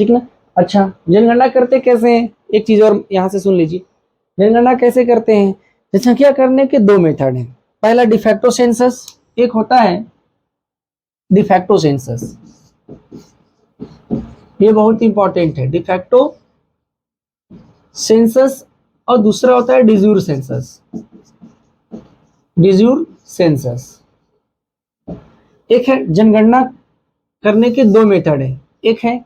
ठीक ना। अच्छा, जनगणना करते कैसे हैं, एक चीज और यहाँ से सुन लीजिए। जनगणना कैसे करते हैं, जनसंख्या करने के दो मेथड हैं। पहला डिफैक्टो सेंसस, एक होता है डिफैक्टो सेंसस, ये बहुत इंपॉर्टेंट है, डिफैक्टो सेंसस। और दूसरा होता है डिजूर सेंसस, डिजूर सेंसस। एक है जनगणना करने के दो मेथड है, एक है,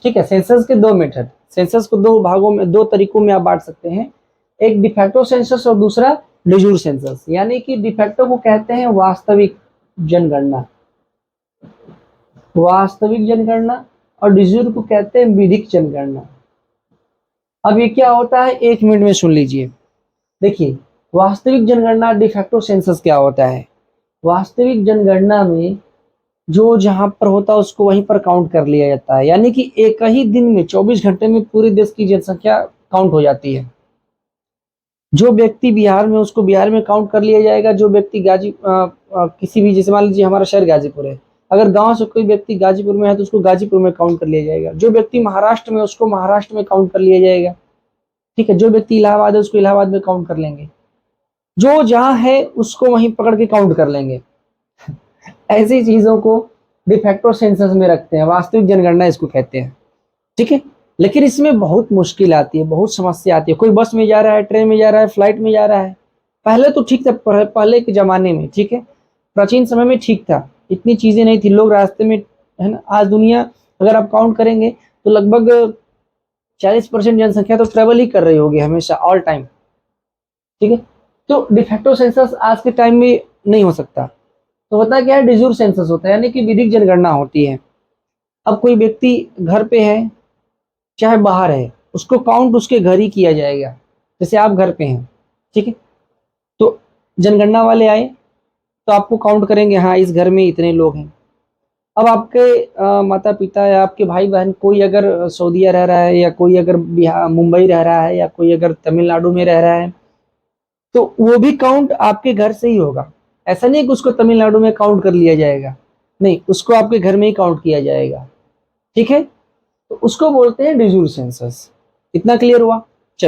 ठीक है, सेंसस के दो मेथड, सेंसस को दो भागों में, दो तरीकों में आप बांट सकते हैं, एक डिफैक्टो सेंसस और दूसरा डिजूर सेंसस। यानी कि डिफैक्टो को कहते हैं वास्तविक जनगणना, वास्तविक जनगणना, और डिजूर को कहते हैं विधिक जनगणना। अब ये क्या होता है, एक मिनट में सुन लीजिए। देखिए, वास्तविक जनगणना डिफैक्टो सेंसस क्या होता है। वास्तविक जनगणना में जो जहां पर होता है उसको वहीं पर काउंट कर लिया जाता है, यानी कि एक ही दिन में 24 घंटे में पूरे देश की जनसंख्या काउंट हो जाती है। जो व्यक्ति बिहार में, उसको बिहार में काउंट कर लिया जाएगा। जो व्यक्ति किसी भी, जैसे मान लीजिए हमारा शहर गाजीपुर है, अगर गांव से कोई व्यक्ति गाजीपुर में है तो उसको गाजीपुर में काउंट कर लिया जाएगा। जो व्यक्ति महाराष्ट्र में, उसको महाराष्ट्र में काउंट कर लिया जाएगा। ठीक है, जो व्यक्ति इलाहाबाद है उसको इलाहाबाद में काउंट कर लेंगे, जो जहां है उसको वहीं पकड़ के काउंट कर लेंगे। ऐसी चीजों को डिफैक्टो सेंसस में रखते हैं, वास्तविक जनगणना इसको कहते हैं। ठीक है, लेकिन इसमें बहुत मुश्किल आती है, बहुत समस्या आती है। कोई बस में जा रहा है, ट्रेन में जा रहा है, फ्लाइट में जा रहा है, पहले तो ठीक था, पहले के जमाने में, ठीक है, प्राचीन समय में ठीक था, इतनी चीजें नहीं थी, लोग रास्ते में, है ना। आज दुनिया, अगर आप काउंट करेंगे तो लगभग 40% जनसंख्या तो ट्रेवल ही कर रही होगी हमेशा, ऑल टाइम। ठीक है, तो डिफैक्टो सेंसस आज के टाइम में नहीं हो सकता। तो होता क्या है, डिजूर सेंसस होता है, यानी कि विधिक जनगणना होती है। अब कोई व्यक्ति घर पे है चाहे बाहर है, उसको काउंट उसके घर ही किया जाएगा। जैसे आप घर पे हैं, ठीक है, तो जनगणना वाले आए तो आपको काउंट करेंगे, हाँ इस घर में इतने लोग हैं। अब आपके माता पिता या आपके भाई बहन, कोई अगर सऊदीया रह रहा है, या कोई अगर बिहार मुंबई रह रहा है, या कोई अगर तमिलनाडु में रह रहा है, तो वो भी काउंट आपके घर से ही होगा। ऐसा नहीं कि उसको तमिलनाडु में काउंट कर लिया जाएगा, नहीं, उसको आपके घर में ही काउंट किया जाएगा। ठीक है, तो उसको बोलते हैं डिजूर सेंसस। इतना क्लियर हुआ।